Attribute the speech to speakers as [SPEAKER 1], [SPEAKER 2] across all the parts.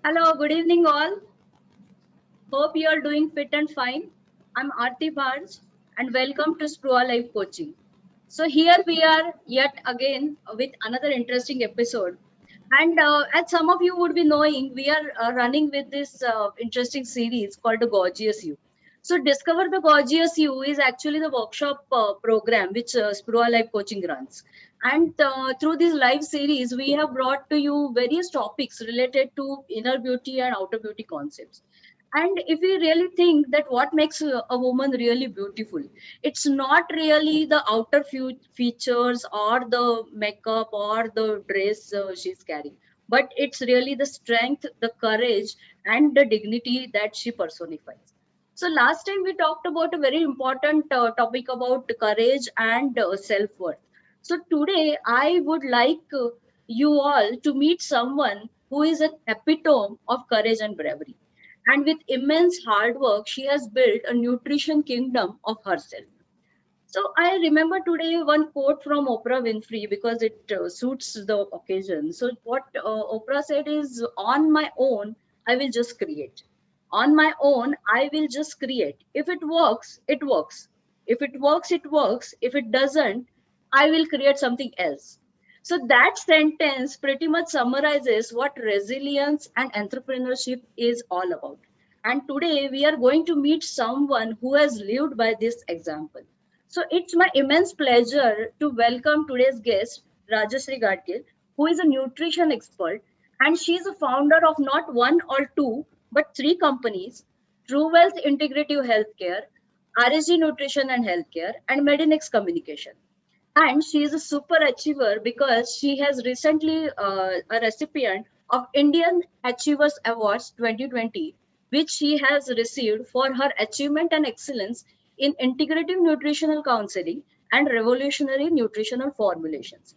[SPEAKER 1] Hello, good evening all. Hope you are doing fit and fine. I'm Aarti Bharj and welcome to SPRUAA Life Coaching. So here we are yet again with another interesting episode. And as some of you would be knowing, we are running with this interesting series called the Gorgeous You. So Discover the Gorgeous You is actually the workshop program which SPRUAA Life Coaching runs. And through this live series, we have brought to you various topics related to inner beauty and outer beauty concepts. And if we really think that what makes a woman really beautiful, it's not really the outer features or the makeup or the dress she's carrying, but it's really the strength, the courage, and the dignity that she personifies. So last time we talked about a very important topic about courage and self-worth. So today I would like you all to meet someone who is an epitome of courage and bravery, and with immense hard work, she has built a nutrition kingdom of herself. So I remember today one quote from Oprah Winfrey because it suits the occasion. So what Oprah said is, "On my own, I will just create. On my own, I will just create. If it works, it works. If it works, it works. If it doesn't, I will create something else." So that sentence pretty much summarizes what resilience and entrepreneurship is all about. And today we are going to meet someone who has lived by this example. So it's my immense pleasure to welcome today's guest, Rajashree Gadgil, who is a nutrition expert, and she is a founder of not one or two, but three companies: Truwellth Integrative Healthcare, RSG Nutrition and Healthcare, and Medinex Communication. And she is a super achiever because she has recently a recipient of Indian Achievers Awards 2020, which she has received for her achievement and excellence in integrative nutritional counseling and revolutionary nutritional formulations.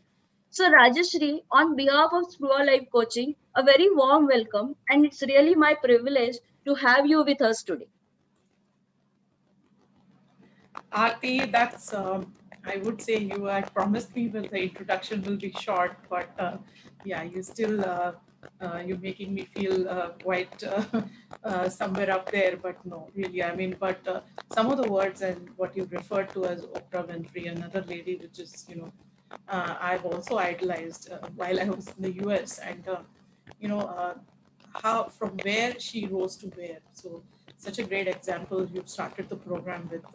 [SPEAKER 1] So Rajashree, on behalf of SPRUAA Life Coaching, a very warm welcome, and it's really my privilege to have you with us today.
[SPEAKER 2] Aarti, that's, I would say you had promised me that the introduction will be short, but yeah, you're making me feel quite somewhere up there, but no, really, I mean, but some of the words and what you referred to as Oprah Winfrey, another lady, which is, I've also idolized while I was in the US, and, you know, uh, how from where she rose to where. So such a great example you've started the program with.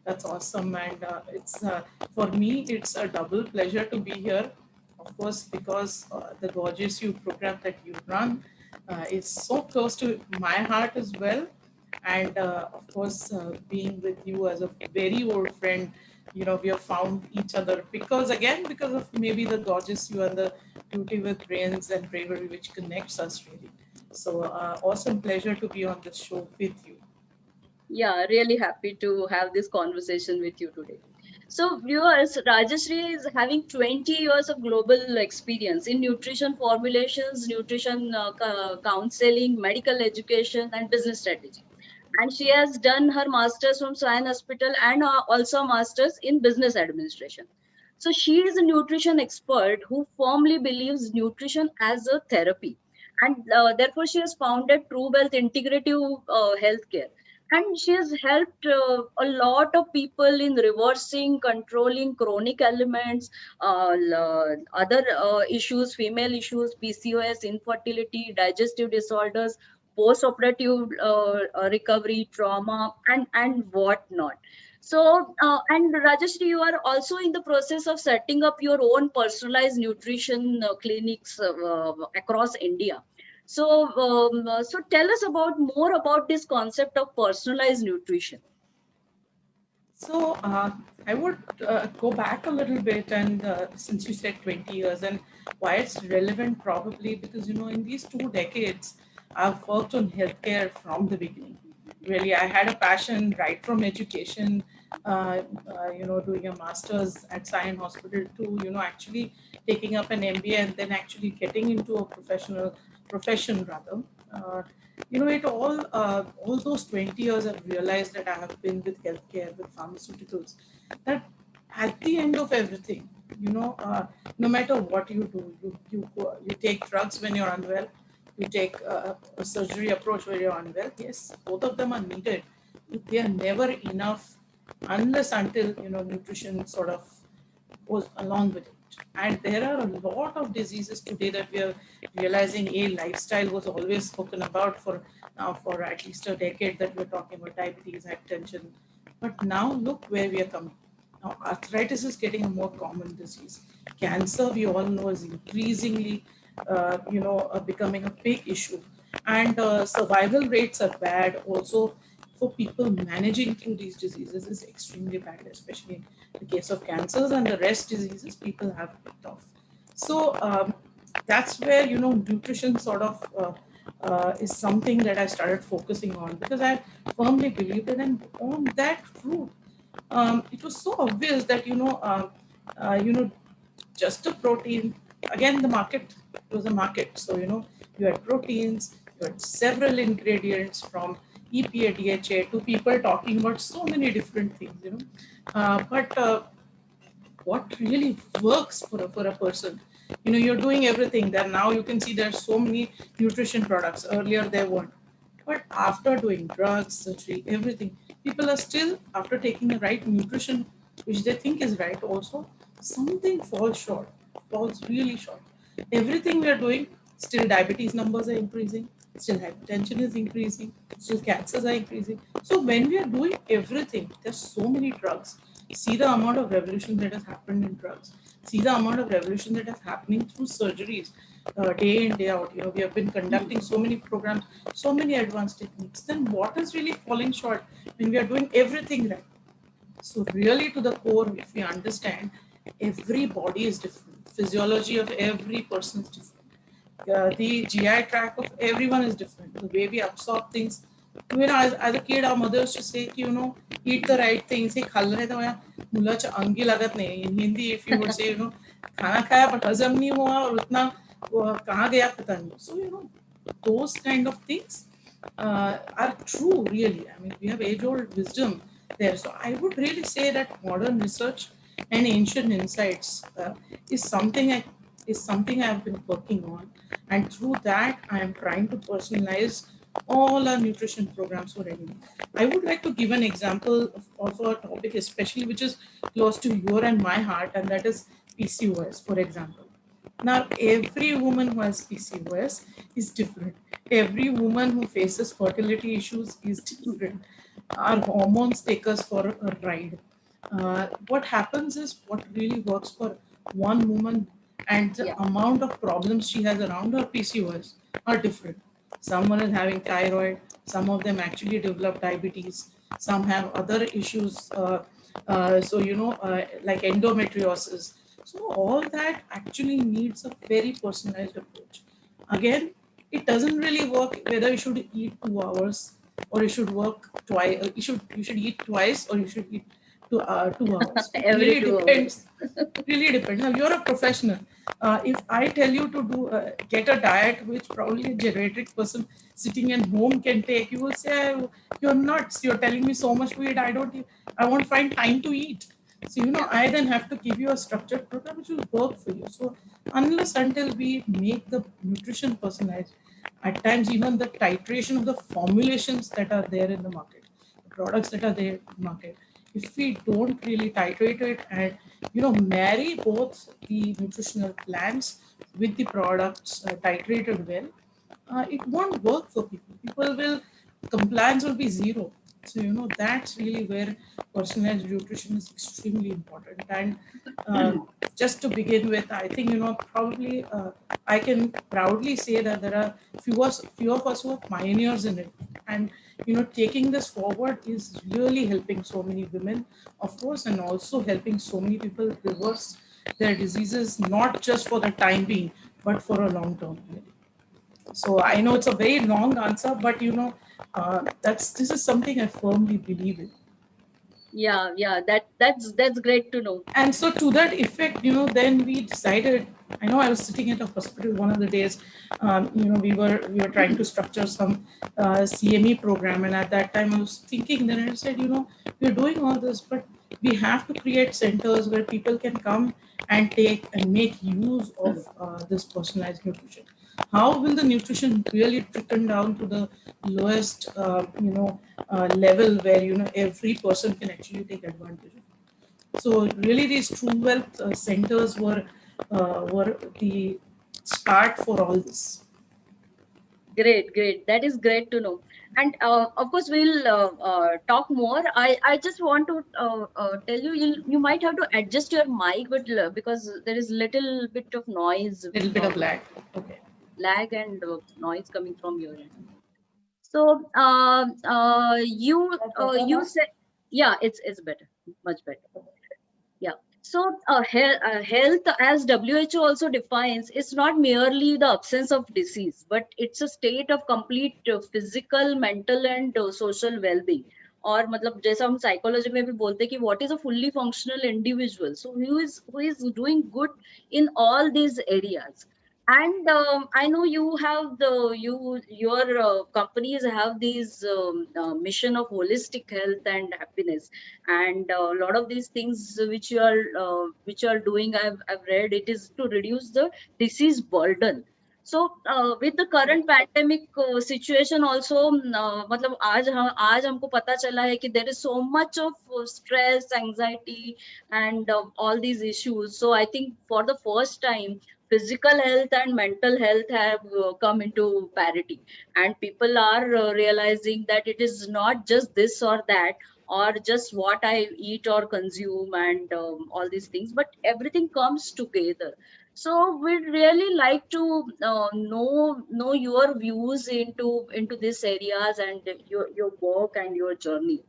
[SPEAKER 2] That's awesome, and it's for me it's a double pleasure to be here. Of course, because the Gorgeous You program that you run is so close to my heart as well, and of course, being with you as a very old friend, we have found each other because of maybe the Gorgeous You and the Beauty with Brains and Bravery, which connects us really. So awesome pleasure to be on this show with you.
[SPEAKER 1] Yeah, really happy to have this conversation with you today. So, viewers, Rajashree is having 20 years of global experience in nutrition formulations, nutrition counseling, medical education, and business strategy. And she has done her master's from Swan Hospital and also master's in business administration. So, she is a nutrition expert who firmly believes nutrition as a therapy. And therefore, she has founded True Wealth Integrative Healthcare, and she has helped a lot of people in reversing, controlling chronic elements, other issues, female issues, PCOS, infertility, digestive disorders, post-operative recovery, trauma, and whatnot. So, and Rajashree, you are also in the process of setting up your own personalized nutrition clinics across India. So tell us about more about this concept of personalized nutrition.
[SPEAKER 2] So I would go back a little bit, and since you said 20 years, and why it's relevant probably because in these 2 decades, I've worked on healthcare from the beginning. Really, I had a passion right from education, doing a master's at Sion Hospital to actually taking up an MBA and then actually getting into a profession rather. Uh, it all those 20 years I've realized that I have been with healthcare, with pharmaceuticals, that at the end of everything, no matter what you do, you take drugs when you're unwell, you take a surgery approach when you're unwell. Yes, both of them are needed, but they are never enough unless until nutrition sort of goes along with it. And there are a lot of diseases today that we are realizing a lifestyle was always spoken about for now for at least a decade, that we're talking about diabetes, hypertension. But now look where we are coming. Now arthritis is getting a more common disease. Cancer, we all know, is increasingly becoming a big issue. And survival rates are bad also for people managing through these diseases is extremely bad, especially in the case of cancers, and the rest diseases people have it tough. So that's where nutrition sort of is something that I started focusing on because I firmly believe that, and on that route, it was so obvious that just a protein. Again, the market was a market. So, you had proteins, you had several ingredients from EPA, DHA to people talking about so many different things, but what really works for a person. You're doing everything there. Now you can see there's so many nutrition products. Earlier there weren't. But after doing drugs, surgery, everything, people are still, after taking the right nutrition, which they think is right also, something falls short, falls really short. Everything we are doing, still diabetes numbers are increasing, still hypertension is increasing, still cancers are increasing. So when we are doing everything, there's so many drugs. See the amount of revolution that has happened in drugs. See the amount of revolution that is happening through surgeries, day in, day out. We have been conducting so many programs, so many advanced techniques. Then what is really falling short when we are doing everything right? So really to the core, if we understand, every body is different. Physiology of every person is different. The GI tract of everyone is different. The way we absorb things. As a kid, our mother used to say, eat the right things. Say, khal rahe to मुलाच्या अंगी लागत नहीं. In Hindi, if you would say, खाना खाया but हजम नहीं हुआ और उतना कहाँ गया पता नहीं. So, those kind of things are true, really. I mean, we have age-old wisdom there. So I would really say that modern research and ancient insights is something I have been working on, and through that I am trying to personalize all our nutrition programs for anyone. I would like to give an example of a topic, especially which is close to your and my heart, and that is PCOS, for example. Now, every woman who has PCOS is different. Every woman who faces fertility issues is different. Our hormones take us for a ride. What happens is what really works for one woman and the
[SPEAKER 1] Yeah.
[SPEAKER 2] amount of problems she has around her PCOS are different. Someone is having thyroid, some of them actually develop diabetes, some have other issues, like endometriosis. So all that actually needs a very personalized approach. Again, it doesn't really work whether you should eat 2 hours or you should work twice. You should eat twice or you should eat 2 hours. It
[SPEAKER 1] Every
[SPEAKER 2] really
[SPEAKER 1] 2 hours.
[SPEAKER 2] depends. Really depends. Now you're a professional. If I tell you to do get a diet which probably a geriatric person sitting at home can take, you will say, "You're nuts. You're telling me so much to eat. I won't find time to eat." So,
[SPEAKER 1] Yeah.
[SPEAKER 2] I then have to give you a structured program which will work for you. So, unless until we make the nutrition personalized, at times even the titration of the formulations that are there in the market, the products that are there in the market, if we don't really titrate it and marry both the nutritional plans with the products titrated well, it won't work for people. People will Compliance will be zero. So, that's really where personalized nutrition is extremely important. And just to begin with, I think, probably I can proudly say that there are few of us who are pioneers in it. And, taking this forward is really helping so many women, of course, and also helping so many people reverse their diseases, not just for the time being, but for a long term. So I know it's a very long answer, but this is something I firmly believe in.
[SPEAKER 1] Yeah, yeah, that's great to know.
[SPEAKER 2] And so to that effect, then we decided. I know I was sitting at a hospital one of the days. We were trying to structure some CME program, and at that time I was thinking. Then I said, we're doing all this, but we have to create centers where people can come and take and make use of this personalized nutrition. How will the nutrition really trickle down to the lowest, level where every person can actually take advantage of? So really, these True Wealth centers were the start for all this.
[SPEAKER 1] Great, great. That is great to know. And of course, we'll talk more. I just want to tell you, you might have to adjust your mic, but because there is little bit of noise
[SPEAKER 2] Little bit of
[SPEAKER 1] from
[SPEAKER 2] lag. Okay.
[SPEAKER 1] lag and noise coming from your end. So
[SPEAKER 2] That better
[SPEAKER 1] you
[SPEAKER 2] now?
[SPEAKER 1] said, yeah, it's better, much better. Yeah. So, health, as WHO also defines, is not merely the absence of disease, but it's a state of complete physical, mental, and social well-being. और मतलब जैसा हम psychology में भी बोलते हैं कि what is a fully functional individual, so who is doing good in all these areas. And I know you have your companies have these mission of holistic health and happiness, and a lot of these things which you are doing, I've read it is to reduce the disease burden. So with the current pandemic situation also, मतलब आज हमको पता चला है कि there is so much of stress, anxiety, and all these issues. So I think for the first time, physical health and mental health have come into parity, and people are realizing that it is not just this or that, or just what I eat or consume, and all these things, but everything comes together. So we'd really like to know your views into these areas, and your work and your journey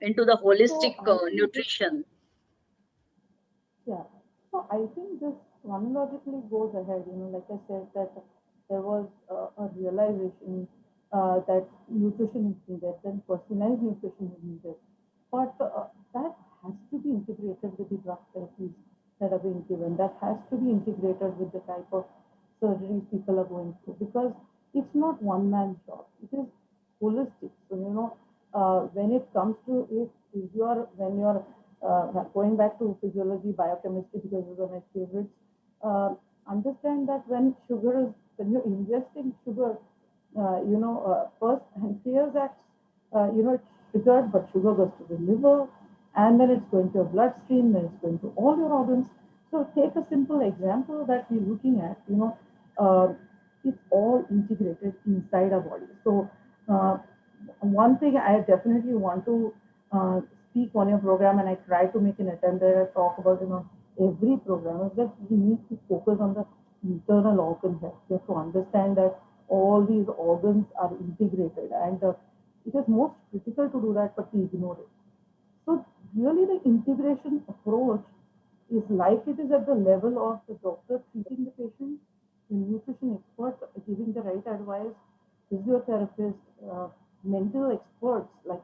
[SPEAKER 1] into the
[SPEAKER 2] So
[SPEAKER 1] holistic
[SPEAKER 2] I think this,
[SPEAKER 1] nutrition.
[SPEAKER 2] yeah. So I think this chronologically goes ahead. Like I said, that there was a realization that nutrition is needed, then personalized nutrition is needed. But that has to be integrated with the drug therapies that are being given. That has to be integrated with the type of surgeries people are going through, because it's not one man's job. It is holistic. So when it comes to it, if when you're going back to physiology, biochemistry, because those are my favorites, understand that when you're ingesting sugar, first pancreas acts, it's triggered, but sugar goes to the liver, and then it's going to your bloodstream, then it's going to all your organs. So take a simple example that we're looking at, it's all integrated inside our body. So one thing I definitely want to speak on your program, and I try to make an attempt there. I talk about every program is that we need to focus on the internal organ health. We have to understand that all these organs are integrated, and it is most critical to do that, but we ignore it. So really the integration approach is like it is at the level of the doctor treating the patient, the nutrition expert giving the right advice, physiotherapist, mental experts like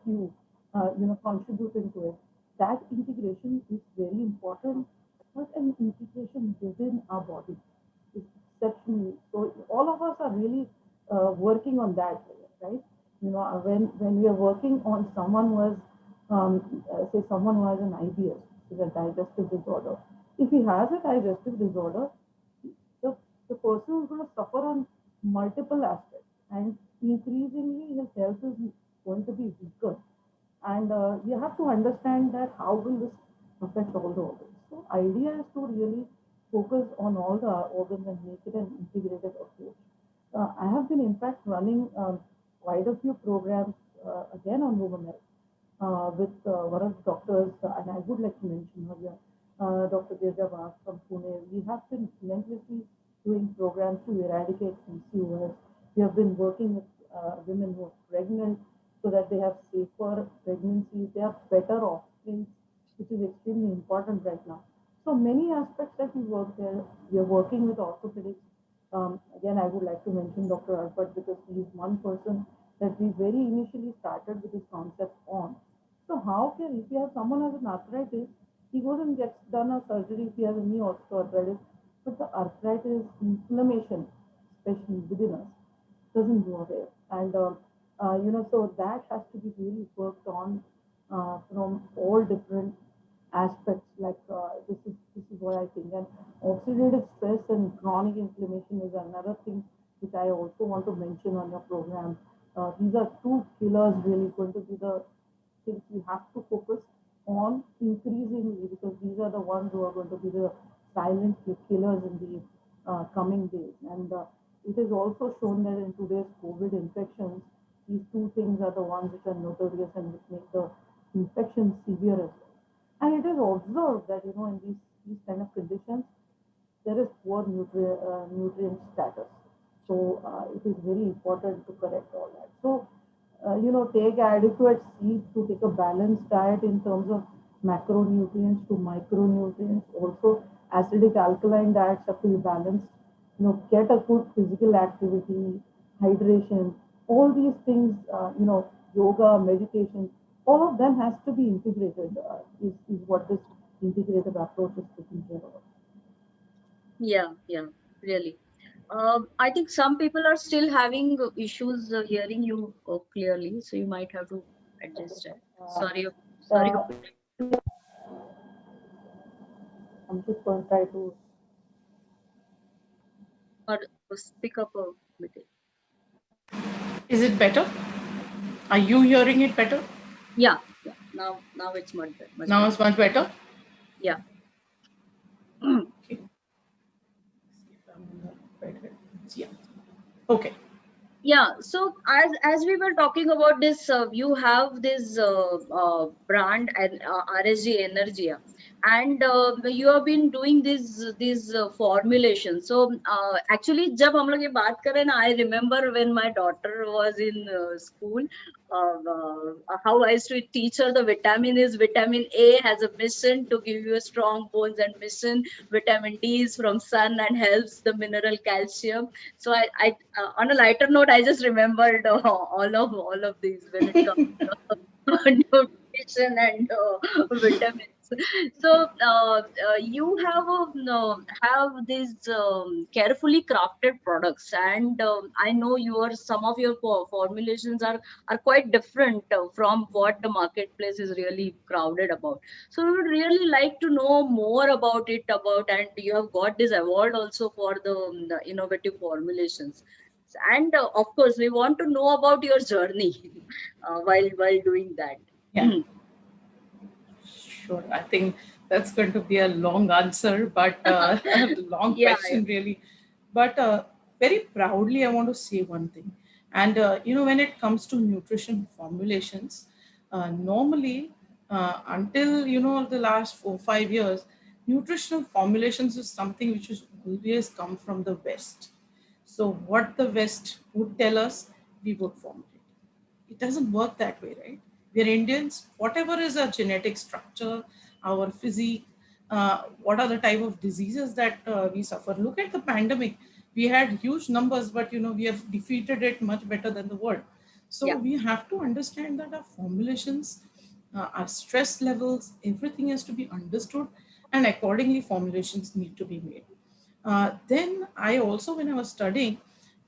[SPEAKER 2] contributing to it. That integration is very important, but an integration within our body is exceptionally. So all of us are really working on that, right? When we are working on someone who has, say, someone who has an IBS, which is a digestive disorder. If he has a digestive disorder, the, the person is going to suffer on multiple aspects, and increasingly his health is going to be weaker. And you have to understand that how will this affect all the organs. So idea is to really focus on all the organs and make it an integrated approach. I have been in fact running quite a few programs
[SPEAKER 3] again on women health with one of the doctors, and I would like to mention her here, Dr. Bharj from Pune. We have been relentlessly doing programs to eradicate PCOS. We have been working with women who are pregnant so that they have safer pregnancies, they have better offspring, which is extremely important right now. So many aspects that we work there. We are working with orthopedics. Again, I would like to mention Dr. Arpat because he is one person that we very initially started with this concept on. So how can, if you have someone has an arthritis, he goes and gets done a surgery if he has a knee osteoarthritis, but the arthritis inflammation, especially within us, doesn't go away. And so that has to be really worked on from all different aspects. Like this is what I think. And oxidative stress and chronic inflammation is another thing which I also want to mention on your program. These are two killers really going to be the things we have to focus on increasingly because these are the ones who are going to be the silent killers in the coming days. And it is also shown that in today's COVID infections, these two things are the ones which are notorious and which make the infection severe as well. And it is observed that in these kind of conditions, there is poor nutrient status. So it is very important to correct all that. So take adequate sleep, to take a balanced diet in terms of macronutrients to micronutrients. Also, acidic alkaline diets have to be balanced. Get a good physical activity, hydration, all these things. Yoga, meditation, all of them has to be integrated. Is what this integrative approach is taking care of.
[SPEAKER 1] Yeah, really. I think some people are still having issues hearing you clearly, so you might have to
[SPEAKER 3] Okay.
[SPEAKER 1] adjust it.
[SPEAKER 3] Uh,
[SPEAKER 1] Sorry
[SPEAKER 3] uh,
[SPEAKER 1] to
[SPEAKER 3] I'm just going to try to.
[SPEAKER 1] or speak up a bit.
[SPEAKER 2] Is it better? Are you hearing it better?
[SPEAKER 1] Yeah. Now it's much
[SPEAKER 2] Now
[SPEAKER 1] better.
[SPEAKER 2] it's much better.
[SPEAKER 1] Yeah.
[SPEAKER 2] Okay. See if I'm in the right headphones. Yeah. Okay.
[SPEAKER 1] Yeah, so as we were talking about this, you have this brand and RSG Energia, and you have been doing these formulations. So actually, जब हम लोग ये बात करें ना, I remember when my daughter was in school, how I used to teach her the vitamin A has a mission to give you strong bones and mission. Vitamin D is from sun and helps the mineral calcium. So I on a lighter note, I just remembered all of these when it comes to nutrition and vitamins. So you have these carefully crafted products, and I know some of your formulations are quite different from what the marketplace is really crowded about. So we would really like to know more about it, and you have got this award also for the innovative formulations. And of course, we want to know about your journey while doing that.
[SPEAKER 2] Yeah. Sure. I think that's going to be a long answer, but a long
[SPEAKER 1] Yeah,
[SPEAKER 2] question, really. But very proudly, I want to say one thing. And, when it comes to nutrition formulations, normally, until, the last 4 5 years, nutritional formulations is something which has always come from the West. So, what the West would tell us, we would formulate. It doesn't work that way, right? We're Indians. Whatever is our genetic structure, our physique, what are the type of diseases that we suffer? Look at the pandemic. We had huge numbers, but we have defeated it much better than the world. So
[SPEAKER 1] yeah,
[SPEAKER 2] we have to understand that our formulations, our stress levels, everything has to be understood, and accordingly formulations need to be made. Then I also, when I was studying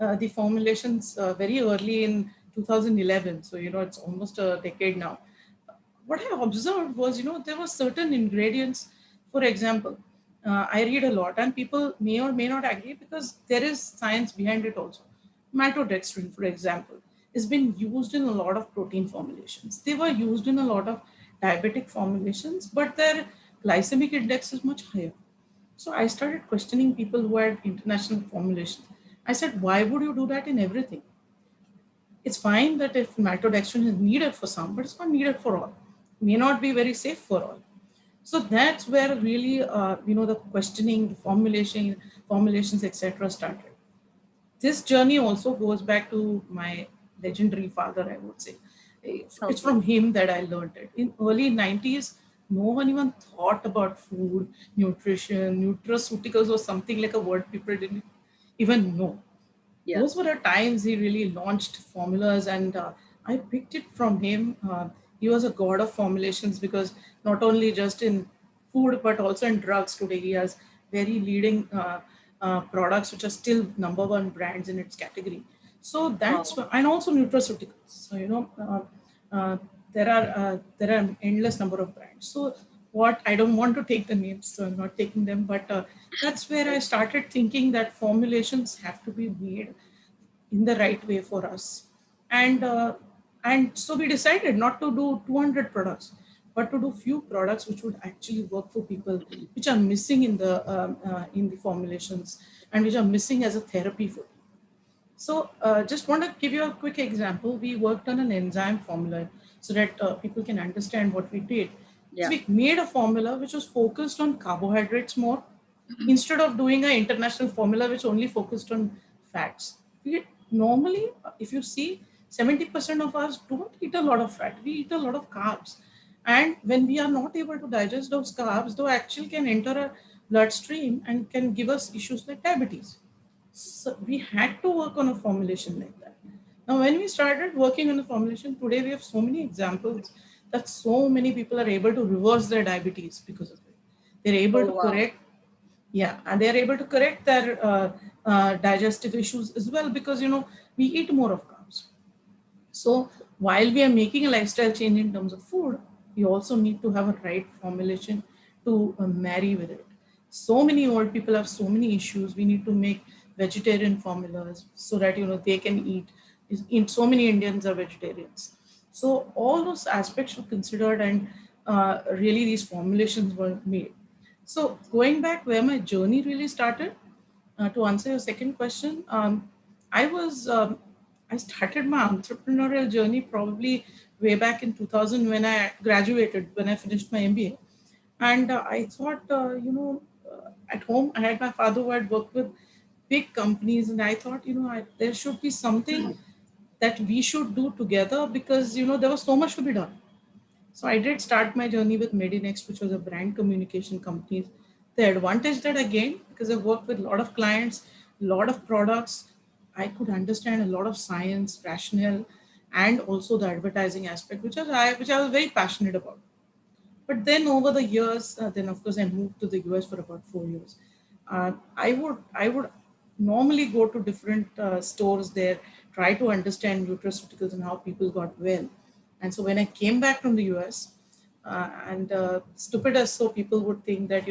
[SPEAKER 2] the formulations very early in 2011, so it's almost a decade now. What I observed was, there were certain ingredients. For example, I read a lot, and people may or may not agree because there is science behind it also. Maltodextrin, for example, is been used in a lot of protein formulations. They were used in a lot of diabetic formulations, but their glycemic index is much higher. So I started questioning people who had international formulations. I said, why would you do that in everything? It's fine that if maltodextrin is needed for some, but it's not needed for all. May not be very safe for all. So that's where really, the questioning, the formulations, etc. started. This journey also goes back to my legendary father, I would say. It's
[SPEAKER 1] Okay.
[SPEAKER 2] from him that I learned it. In early 90s, no one even thought about food, nutrition, nutraceuticals was something like a word people didn't even know.
[SPEAKER 1] Yeah.
[SPEAKER 2] Those were the times he really launched formulas, and I picked it from him. He was a god of formulations because not only just in food but also in drugs today he has very leading products which are still number one brands in its category. So
[SPEAKER 1] Wow.
[SPEAKER 2] and also nutraceuticals. So uh, there are an endless number of brands. So what, I don't want to take the names, so I'm not taking them, but that's where I started thinking that formulations have to be made in the right way for us. And uh, and so we decided not to do 200 products, but to do few products which would actually work for people, which are missing in the formulations, and which are missing as a therapy for people. So, just want to give you a quick example. We worked on an enzyme formula so that people can understand what we did. So,
[SPEAKER 1] Yeah.
[SPEAKER 2] we made a formula which was focused on carbohydrates more instead of doing an international formula which only focused on fats. We normally, if you see, 70% of us don't eat a lot of fat. We eat a lot of carbs. And when we are not able to digest those carbs, they actually can enter our bloodstream and can give us issues like diabetes. So we had to work on a formulation like that. Now, when we started working on the formulation, today we have so many examples that so many people are able to reverse their diabetes because of it. They're able
[SPEAKER 1] Oh,
[SPEAKER 2] to
[SPEAKER 1] wow.
[SPEAKER 2] correct, yeah, and they're able to correct their digestive issues as well because we eat more of carbs. So while we are making a lifestyle change in terms of food, we also need to have a right formulation to marry with it. So many old people have so many issues. We need to make vegetarian formulas so that they can eat. In so many Indians are vegetarians. So all those aspects were considered, and really these formulations were made. So going back where my journey really started, to answer your second question, I started my entrepreneurial journey probably way back in 2000 when I graduated, when I finished my MBA, and I thought, at home I had my father who had worked with big companies, and I thought, there should be something that we should do together because there was so much to be done. So I did start my journey with Medinext, which was a brand communication company. The advantage that I gained, because I worked with a lot of clients, a lot of products, I could understand a lot of science, rationale, and also the advertising aspect, which I was very passionate about. But then over the years, then of course I moved to the US for about 4 years. I would normally go to different stores there, try to understand nutraceuticals and how people got well. And so when I came back from the US, and stupid as so people would think that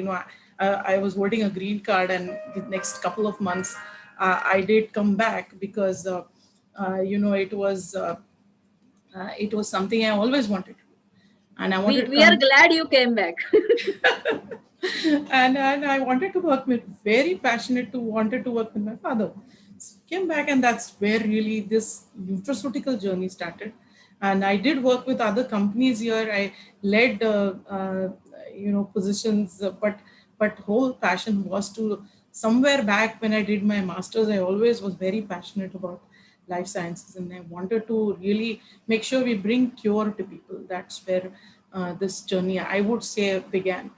[SPEAKER 2] I was holding a green card, and the next couple of months I did come back because it was something I always wanted to do, and I wanted to
[SPEAKER 1] We are
[SPEAKER 2] come.
[SPEAKER 1] glad you came back.
[SPEAKER 2] And I wanted to work with, very passionate to wanted to work with my father. So came back, and that's where really this nutraceutical journey started. And I did work with other companies here. I led positions, but whole passion was to, somewhere back when I did my masters, I always was very passionate about life sciences, and I wanted to really make sure we bring cure to people. That's where this journey, I would say, began.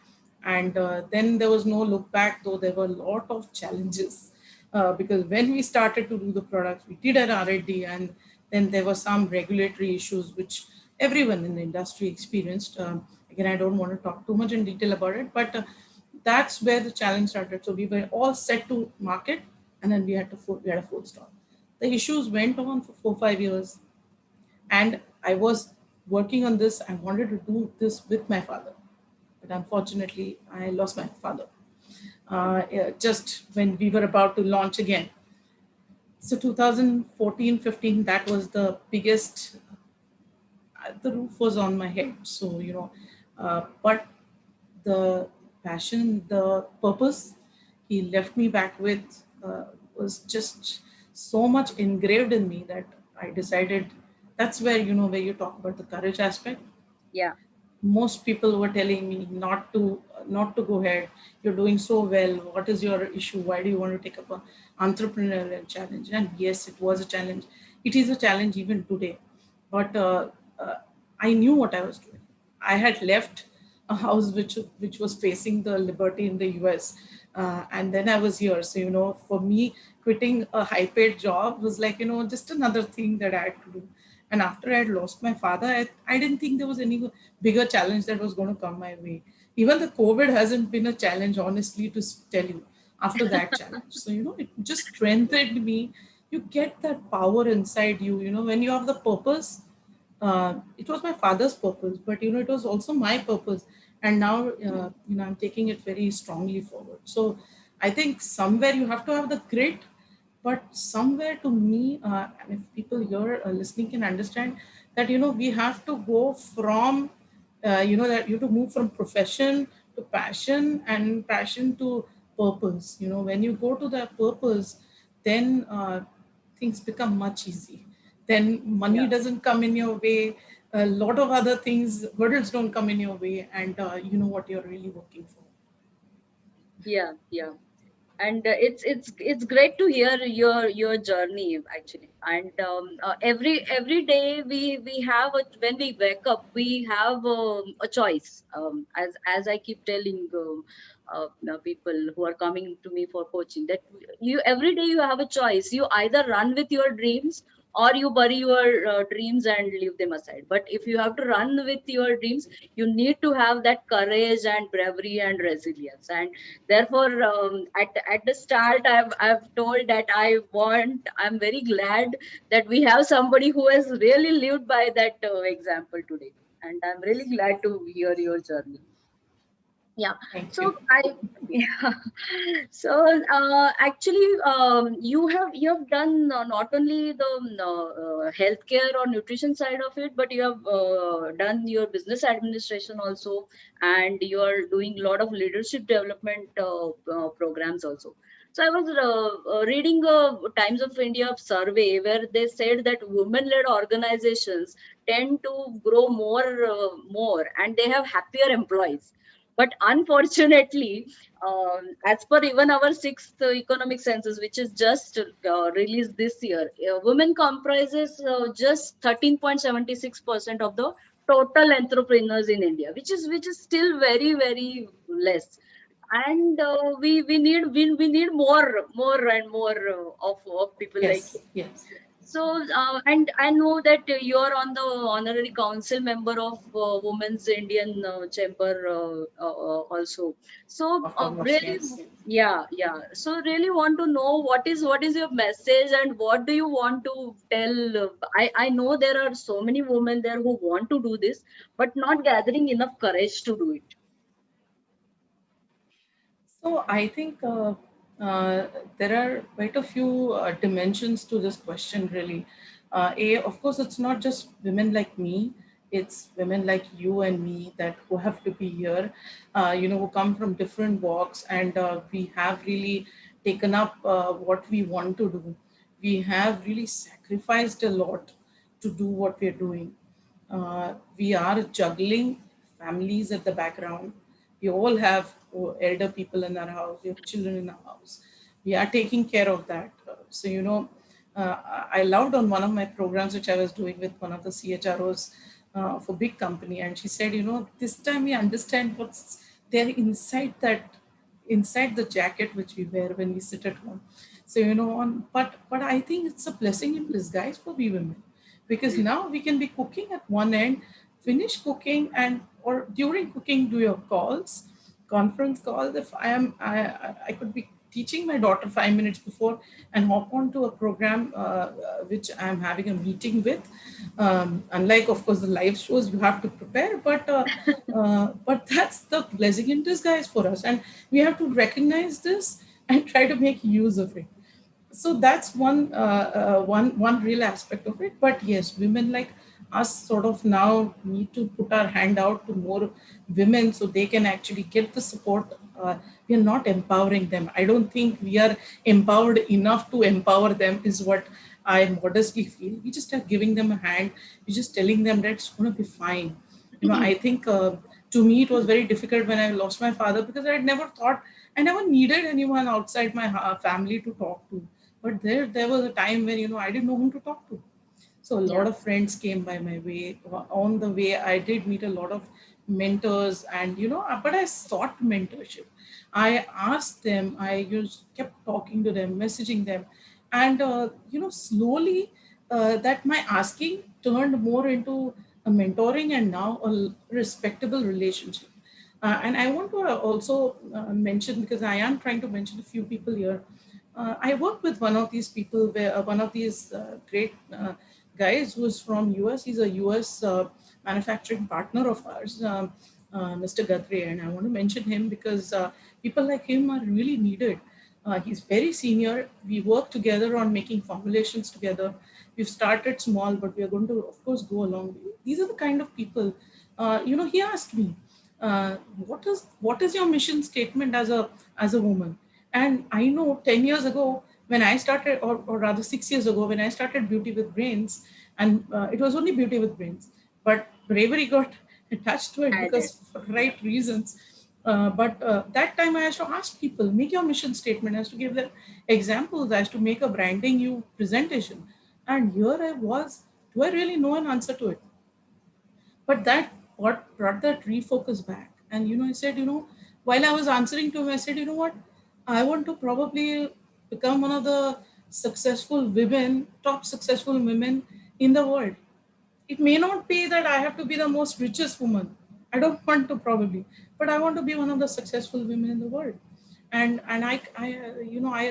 [SPEAKER 2] And then there was no look back, though there were a lot of challenges, because when we started to do the products, we did an R&D, and then there were some regulatory issues which everyone in the industry experienced. Again, I don't want to talk too much in detail about it, but that's where the challenge started. So we were all set to market, and then we had a full stop. The issues went on for 4 5 years, and I was working on this. I wanted to do this with my father, but unfortunately, I lost my father yeah, just when we were about to launch again. So 2014-15, that was the biggest. The roof was on my head. So but the passion, the purpose he left me back with was just so much engraved in me that I decided that's where, you know, where you talk about the courage aspect.
[SPEAKER 1] Yeah.
[SPEAKER 2] Most people were telling me not to go ahead. You're doing so well. What is your issue? Why do you want to take up an entrepreneurial challenge? And yes, it was a challenge. It is a challenge even today. But uh, I knew what I was doing. I had left a house which was facing the liberty in the US, and then I was here. So, you know, for me, quitting a high paid job was like, you know, just another thing that I had to do. And after I had lost my father, I didn't think there was any bigger challenge that was going to come my way. Even the COVID hasn't been a challenge, honestly, to tell you, after that challenge. So, you know, it just strengthened me. You get that power inside you, you know, when you have the purpose. It was my father's purpose, but, you know, it was also my purpose. And now, you know, I'm taking it very strongly forward. So I think somewhere you have to have the grit, but somewhere to me, if people here listening can understand that, you know, we have to go from you know, that you have to move from profession to passion, and passion to purpose. You know, when you go to that purpose, then things become much easy. Then money
[SPEAKER 1] Yeah.
[SPEAKER 2] doesn't come in your way, a lot of other things, hurdles don't come in your way, and you know what you're really working for.
[SPEAKER 1] Yeah. Yeah. And it's great to hear your journey actually. And every day we have when we wake up we have a choice, as I keep telling people who are coming to me for coaching, that you every day you have a choice. You either run with your dreams or you bury your dreams and leave them aside. But if you have to run with your dreams, you need to have that courage and bravery and resilience. And therefore, at the start, I've told that I'm very glad that we have somebody who has really lived by that example today. And I'm really glad to hear your journey. Yeah.
[SPEAKER 2] Thank
[SPEAKER 1] So
[SPEAKER 2] you.
[SPEAKER 1] yeah. So actually, you have done not only the healthcare or nutrition side of it, but you have done your business administration also, and you are doing a lot of leadership development programs also. So I was reading a Times of India survey where they said that women-led organizations tend to grow more, and they have happier employees. But unfortunately, as per even our sixth economic census, which is just released this year, women comprises just 13.76% of the total entrepreneurs in India, which is still very less. And we need more and more of people like
[SPEAKER 2] Yes,
[SPEAKER 1] you.
[SPEAKER 2] yes.
[SPEAKER 1] So, and I know that you're on the honorary council member of Women's Indian Chamber also. So,
[SPEAKER 2] Of course,
[SPEAKER 1] really,
[SPEAKER 2] yes.
[SPEAKER 1] yeah, yeah. So, really want to know what is your message and what do you want to tell? I know there are so many women there who want to do this, but not gathering enough courage to do it.
[SPEAKER 2] So I think uh, there are quite a few dimensions to this question, really. Of course, it's not just women like me; it's women like you and me that who have to be here. You know, who come from different walks, and we have really taken up what we want to do. We have really sacrificed a lot to do what we're doing. We are juggling families at the background. We all have elder people in our house. We have children in our house. We are taking care of that. So, you know, I loved on one of my programs, which I was doing with one of the CHROs for big company. And she said, you know, this time we understand what's there inside the jacket which we wear when we sit at home. So, you know, but I think it's a blessing in disguise for we women, because now we can be cooking at one end, finish cooking, and or during cooking do your calls, conference calls. If I could be teaching my daughter 5 minutes before and hop on to a program which I'm having a meeting with. Unlike, of course, the live shows, you have to prepare, but that's the blessing in disguise for us, and we have to recognize this and try to make use of it. So that's one real aspect of it. But yes, women like us sort of now need to put our hand out to more women so they can actually get the support. We are not empowering them. I don't think we are empowered enough to empower them, is what I modestly feel. We just are giving them a hand. We're just telling them that it's going to be fine. I think to me it was very difficult when I lost my father, because I had never thought, I never needed anyone outside my family to talk to. But there was a time when I didn't know whom to talk to. So a lot
[SPEAKER 1] Yeah.
[SPEAKER 2] of friends came by my way. On the way, I did meet a lot of mentors, and but I sought mentorship. I asked them. I just kept talking to them, messaging them, and slowly that my asking turned more into a mentoring, and now a respectable relationship. And I want to also mention, because I am trying to mention a few people here. I work with one of these people, where one of these great guys who's from US. He's a US manufacturing partner of ours, Mr. Gadgil, and I want to mention him because people like him are really needed. He's very senior. We work together on making formulations together. We've started small, but we are going to, of course, go along. These are the kind of people. He asked me, what is your mission statement as a woman? And I know 10 years ago when I started, or rather 6 years ago when I started Beauty with Brains, and it was only Beauty with Brains, but Bravery got attached to it
[SPEAKER 1] Added.
[SPEAKER 2] because for right reasons. But that time I has to ask people, make your mission statement, as to give them examples, as to make a branding you presentation. And here I was, do I really know an answer to it? But that what brought that refocus back. And I said, while I was answering to him, I said, you know what, I want to probably become one of the successful women, top successful women in the world. It may not be that I have to be the most richest woman. I don't want to, probably, but I want to be one of the successful women in the world. And I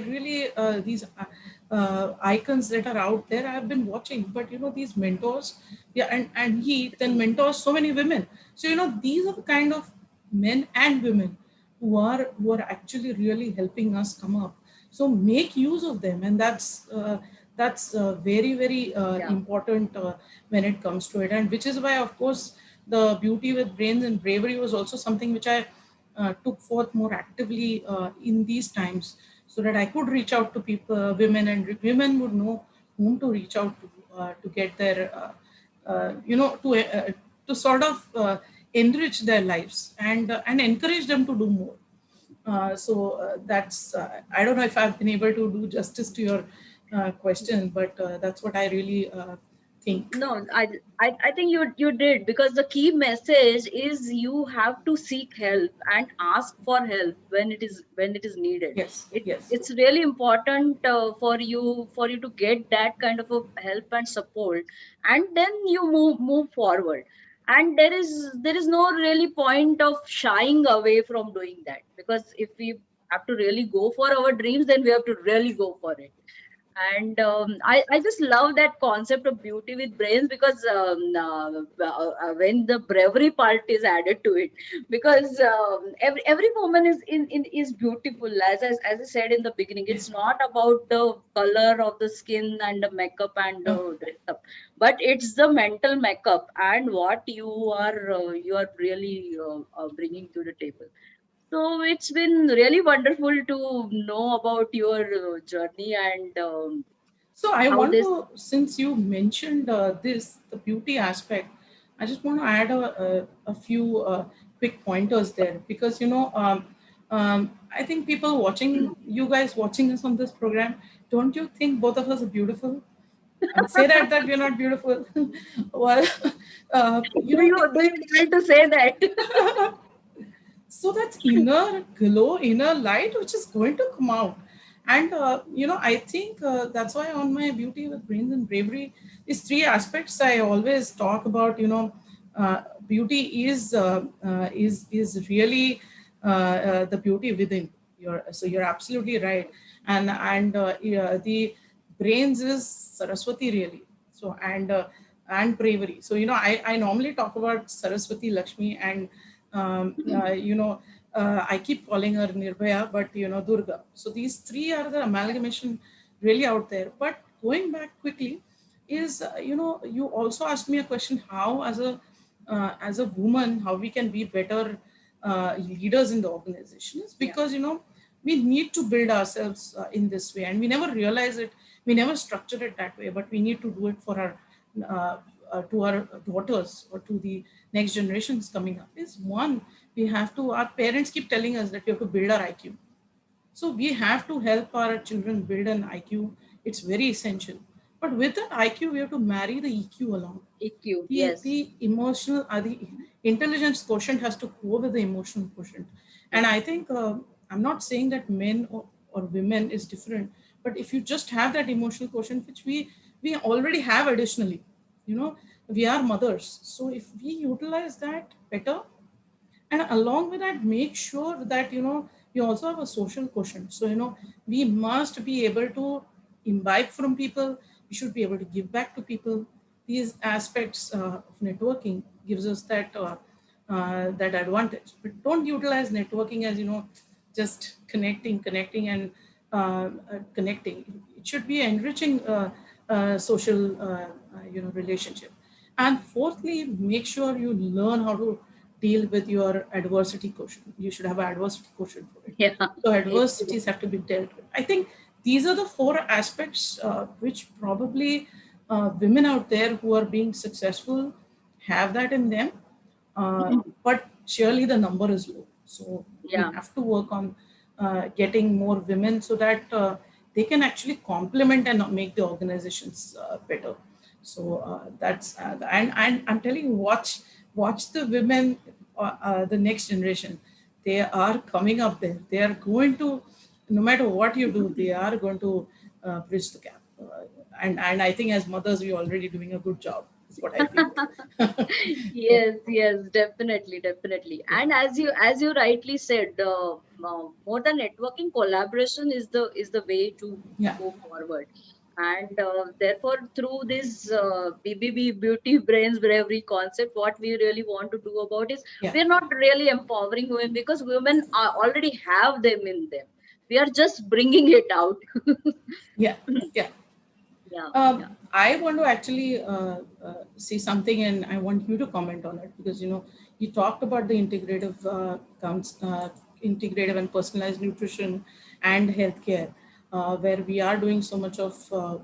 [SPEAKER 2] really these icons that are out there, I have been watching. But these mentors, yeah, and he then mentors so many women. So these are the kind of men and women who are actually really helping us come up. So make use of them, and that's very very
[SPEAKER 1] Yeah.
[SPEAKER 2] important when it comes to it. And which is why, of course, the Beauty with Brains and Bravery was also something which I took forth more actively in these times, so that I could reach out to people, women, and women would know whom to reach out to get their to sort of enrich their lives, and encourage them to do more. That's I don't know if I've been able to do justice to your question, but that's what I really think.
[SPEAKER 1] No, I think you did, because the key message is you have to seek help and ask for help when it is needed.
[SPEAKER 2] Yes,
[SPEAKER 1] It
[SPEAKER 2] yes.
[SPEAKER 1] it's really important for you to get that kind of a help and support, and then you move forward. And there is no really point of shying away from doing that, because if we have to really go for our dreams, then we have to really go for it. And I just love that concept of beauty with brains, because when the bravery part is added to it, because every woman is beautiful, as I said in the beginning. It's not about the color of the skin and the makeup and
[SPEAKER 2] Uh,
[SPEAKER 1] the dress up, but it's the mental makeup and what you are really bringing to the table. So it's been really wonderful to know about your journey and
[SPEAKER 2] So I
[SPEAKER 1] how
[SPEAKER 2] want
[SPEAKER 1] this.
[SPEAKER 2] to, since you mentioned the beauty aspect, I just want to add a few quick pointers there, because I think people watching, you guys watching us on this program, don't you think both of us are beautiful? And say that we're not beautiful. Well,
[SPEAKER 1] Do you dare to say that?
[SPEAKER 2] so that's inner glow, inner light, which is going to come out. And I think that's why on my Beauty with Brains and Bravery, these three aspects I always talk about. Beauty is really the beauty within. You're absolutely right. And yeah, the brains is Saraswati, really. So and bravery. So I normally talk about Saraswati, Lakshmi, and I keep calling her Nirbhaya, but Durga. So these three are the amalgamation really out there. But going back quickly, is you also asked me a question, how as a woman, how we can be better leaders in the organization. Is
[SPEAKER 1] Yeah.
[SPEAKER 2] because we need to build ourselves in this way, and we never realize it, we never structure it that way, but we need to do it for our uh, to our daughters or to the next generations coming up. Is one, we have to, our parents keep telling us that we have to build our IQ, so we have to help our children build an IQ. It's very essential. But with that IQ, we have to marry the EQ along.
[SPEAKER 1] EQ, yes.
[SPEAKER 2] The emotional, the intelligence quotient has to go with the emotional quotient. And
[SPEAKER 1] Yeah.
[SPEAKER 2] I think, I'm not saying that men or women is different, but if you just have that emotional quotient, which we already have additionally, you know, we are mothers. So if we utilize that better, and along with that, make sure that, you know, you also have a social quotient. So, you know, we must be able to imbibe from people, we should be able to give back to people. These aspects of networking gives us that that advantage. But don't utilize networking as, you know, just connecting and connecting. It should be enriching social you know, relationship. And fourthly, make sure you learn how to deal with your adversity quotient. You should have an adversity quotient for it.
[SPEAKER 1] Yeah.
[SPEAKER 2] So
[SPEAKER 1] EQ.
[SPEAKER 2] adversities have to be dealt with. I think these are the four aspects which probably women out there who are being successful have that in them. But surely the number is low. So we
[SPEAKER 1] Yeah.
[SPEAKER 2] have to work on getting more women so that they can actually complement and make the organizations better. So that's and I'm telling you, watch the women, the next generation. They are coming up there. They are going to, no matter what you do, they are going to bridge the gap. And I think as mothers, we're already doing a good job. Is what I feel. Yeah,
[SPEAKER 1] Yes, yes, definitely, definitely.
[SPEAKER 2] yeah,
[SPEAKER 1] And as you rightly said, more than networking, collaboration is the way to
[SPEAKER 2] yeah,
[SPEAKER 1] go forward. And therefore, through this BBB Beauty Brains Bravery concept, what we really want to do about is
[SPEAKER 2] yeah,
[SPEAKER 1] we're not really empowering women because women are already have them in them. We are just bringing it out.
[SPEAKER 2] yeah, yeah.
[SPEAKER 1] Yeah, yeah,
[SPEAKER 2] I want to actually say something, and I want you to comment on it because, you know, you talked about the integrative and personalized nutrition and healthcare, where we are doing so much of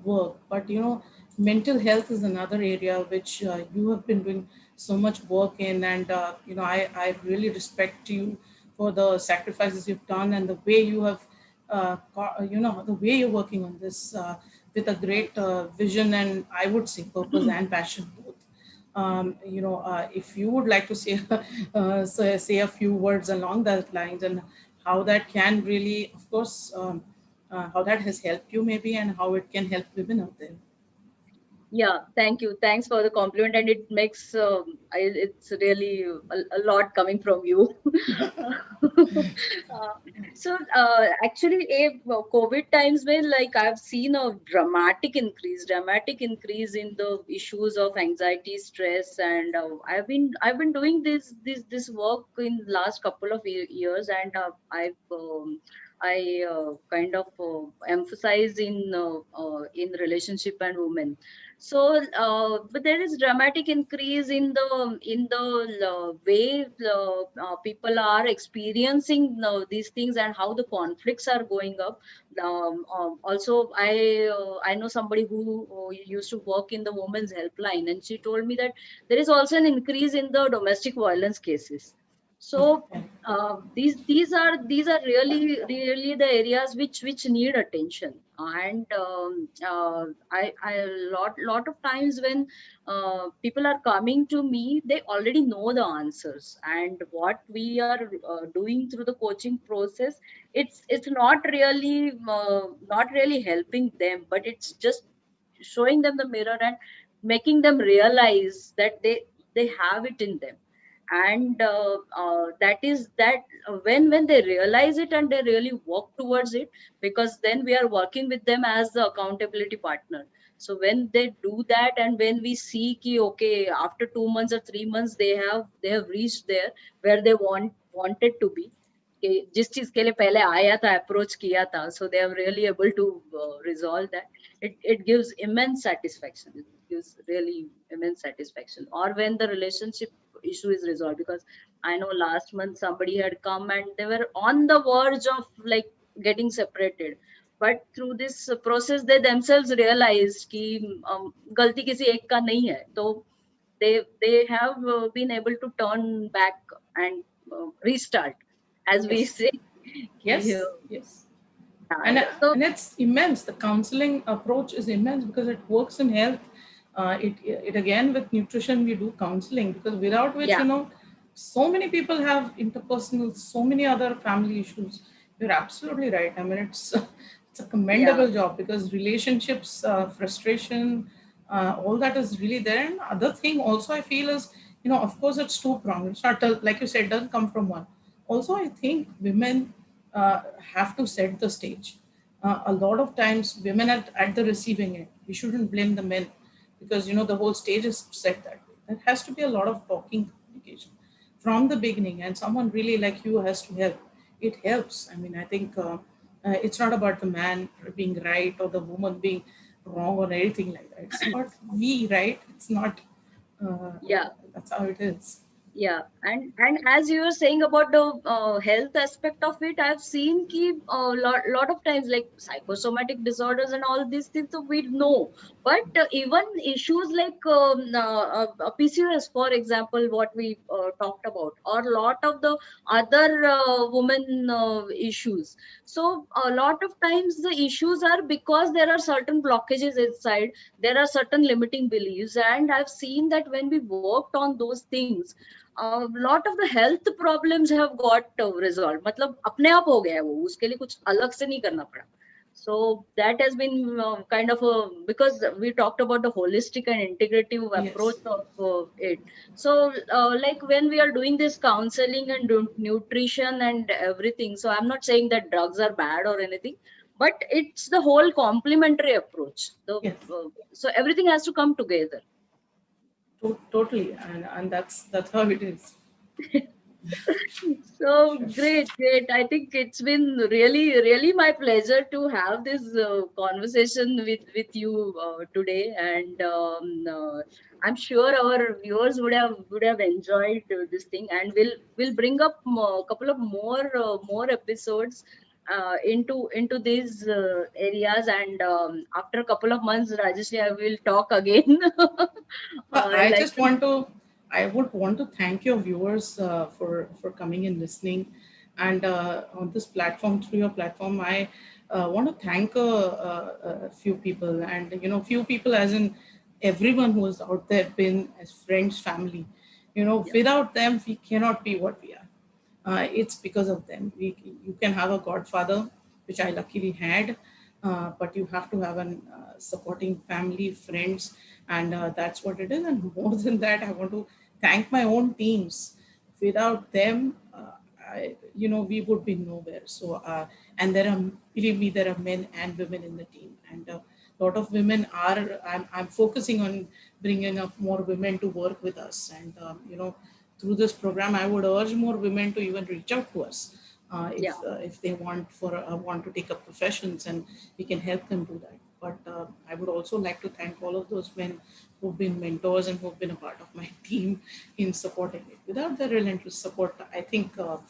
[SPEAKER 2] work. But, you know, mental health is another area which you have been doing so much work in, and you know, I really respect you for the sacrifices you've done and the way you have you know, the way you're working on this with a great vision, and I would say purpose and passion both. You know, if you would like to say say a few words along that lines, and how that can really, of course, how that has helped you maybe, and how it can help women out there.
[SPEAKER 1] yeah. Thank you. Thanks for the compliment, and it makes it's really a lot coming from you. Actually, COVID times when like I've seen a dramatic increase in the issues of anxiety, stress, and I've been doing this work in last couple of years, and I kind of emphasize in relationship and women. So, but there is dramatic increase in the way people are experiencing these things and how the conflicts are going up. Also, I know somebody who used to work in the women's helpline, and she told me that there is also an increase in the domestic violence cases. So
[SPEAKER 2] Okay.
[SPEAKER 1] these are really the areas which need attention. And I a lot of times when people are coming to me, they already know the answers, and what we are doing through the coaching process, it's not really helping them, but it's just showing them the mirror and making them realize that they have it in them. And that is that when they realize it and they really work towards it, because then we are working with them as the accountability partner. So when they do that, and when we see ki okay, after 2 months or 3 months they have reached there where they wanted to be, कि जिस चीज के लिए पहले आया था, approach किया था, so they are really able to resolve that. It gives immense satisfaction. It gives really immense satisfaction. Or when the relationship issue is resolved, because I know last month somebody had come and they were on the verge of like getting separated. But through this process, they themselves realized कि गलती किसी एक का नहीं है. तो they have been able to turn back and restart, as we
[SPEAKER 2] Yes.
[SPEAKER 1] say.
[SPEAKER 2] Yes.
[SPEAKER 1] Yeah.
[SPEAKER 2] Yes.
[SPEAKER 1] So
[SPEAKER 2] And it's immense. The counseling approach is immense because it works in health. It again with nutrition we do counseling, because without which,
[SPEAKER 1] yeah,
[SPEAKER 2] so many people have interpersonal, so many other family issues. You're absolutely right. I mean, it's it's a
[SPEAKER 1] yeah,
[SPEAKER 2] commendable job, because relationships, frustration, all that is really there. And other thing also I feel is, of course it's two pronged. It's not like you said, it doesn't come from one. Also, I think women have to set the stage. A lot of times, women are at the receiving end. We shouldn't blame the men, because the whole stage is set that way. There has to be a lot of talking, communication from the beginning, and someone really like you has to help. It helps. I mean, I think it's not about the man being right or the woman being wrong or anything like that. It's about we right. It's not.
[SPEAKER 1] yeah.
[SPEAKER 2] That's how it is.
[SPEAKER 1] Yeah, and as you were saying about the health aspect of it, I've seen ki lot of times like psychosomatic disorders and all these things, so we know. But even issues like PCOS, for example, what we talked about, or lot of the other women issues. So a lot of times the issues are because there are certain blockages inside, there are certain limiting beliefs, and I've seen that when we worked on those things, a lot of the health problems have got resolved. मतलब अपने आप हो गया है वो, उसके लिए कुछ अलग से नहीं करना पड़ा. So that has been kind of a, because we talked about the holistic and integrative
[SPEAKER 2] Yes.
[SPEAKER 1] approach of it. So like when we are doing this counseling and nutrition and everything, so I'm not saying that drugs are bad or anything, but it's the whole complementary approach.
[SPEAKER 2] Yes.
[SPEAKER 1] So everything has to come together.
[SPEAKER 2] Totally, and that's how it is.
[SPEAKER 1] So
[SPEAKER 2] Sure.
[SPEAKER 1] great, great. I think it's been really, really my pleasure to have this conversation with you today, and I'm sure our viewers would have enjoyed this thing, and we'll bring up a couple of more episodes into these areas, and after a couple of months, Rajashree, I will talk again.
[SPEAKER 2] I
[SPEAKER 1] Like,
[SPEAKER 2] just I would want to thank your viewers for coming and listening, and on this platform, through your platform, I want to thank a few people, and few people as in everyone who is out there, been as friends, family.
[SPEAKER 1] yeah,
[SPEAKER 2] Without them, we cannot be what we are. It's because of them. You can have a godfather, which I luckily had, but you have to have an supporting family, friends, and that's what it is. And more than that, I want to thank my own teams. Without them, we would be nowhere. So, and believe me, there are men and women in the team, and a lot of women are. I'm focusing on bringing up more women to work with us, and through this program, I would urge more women to even reach out to us
[SPEAKER 1] yeah,
[SPEAKER 2] if they want to take up professions, and we can help them do that. But I would also like to thank all of those men who've been mentors and who've been a part of my team in supporting it. Without their relentless support, I think our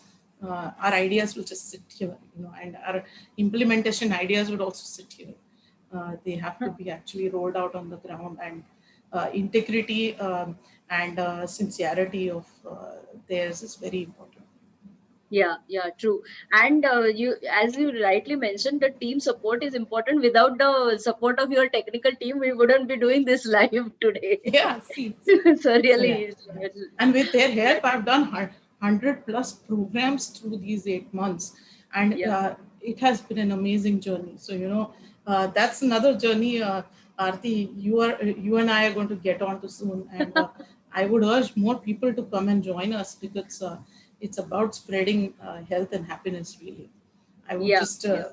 [SPEAKER 2] ideas will just sit here, and our implementation ideas would also sit here. They have to be actually rolled out on the ground, and integrity and sincerity of theirs is very important.
[SPEAKER 1] yeah, yeah, true. And as you rightly mentioned, the team support is important. Without the support of your technical team, we wouldn't be doing this live today.
[SPEAKER 2] Yeah, see.
[SPEAKER 1] So
[SPEAKER 2] So
[SPEAKER 1] really,
[SPEAKER 2] yeah, yeah. And with their help, I've done 100 plus programs through these 8 months, and
[SPEAKER 1] yeah,
[SPEAKER 2] it has been an amazing journey. So that's another journey. Aarti, you and I are going to get on to soon, and I would urge more people to come and join us, because it's about spreading health and happiness. Really, I would
[SPEAKER 1] yeah,
[SPEAKER 2] just
[SPEAKER 1] yeah.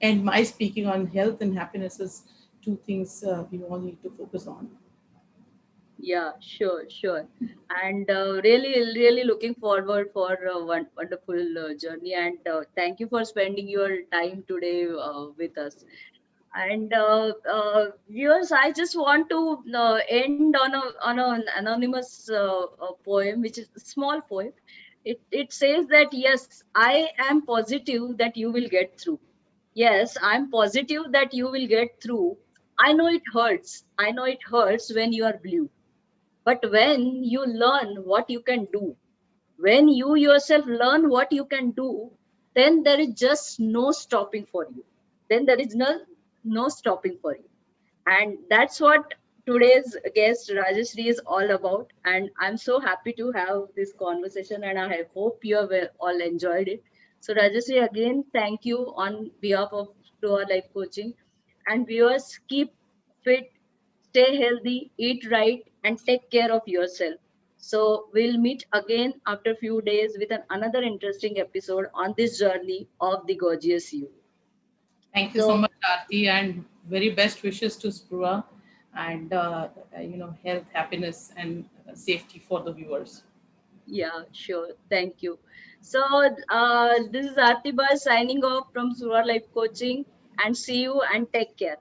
[SPEAKER 2] end my speaking on health and happiness as two things we all need to focus on.
[SPEAKER 1] Yeah, sure, sure. And really, really looking forward for one wonderful journey. And thank you for spending your time today with us. And viewers, I just want to end on an anonymous poem, which is a small poem. It says that, yes, I am positive that you will get through. Yes, I'm positive that you will get through. I know it hurts. I know it hurts when you are blue. But when you learn what you can do, when you yourself learn what you can do, then there is just no stopping for you. Then there is no stopping for you. And that's what today's guest Rajashree is all about. And I'm so happy to have this conversation, and I hope you have all enjoyed it. So Rajashree, again, thank you on behalf of SPRUAA Life Coaching. And viewers, keep fit, stay healthy, eat right, and take care of yourself. So we'll meet again after a few days with another interesting episode on this journey of the gorgeous you.
[SPEAKER 2] Thank you so
[SPEAKER 1] So
[SPEAKER 2] much, Aarti, and very best wishes to SPRUAA, and health, happiness, and safety for the viewers.
[SPEAKER 1] yeah, sure. Thank you. So, this is Aarti Bharj signing off from SPRUAA Life Coaching, and see you and take care.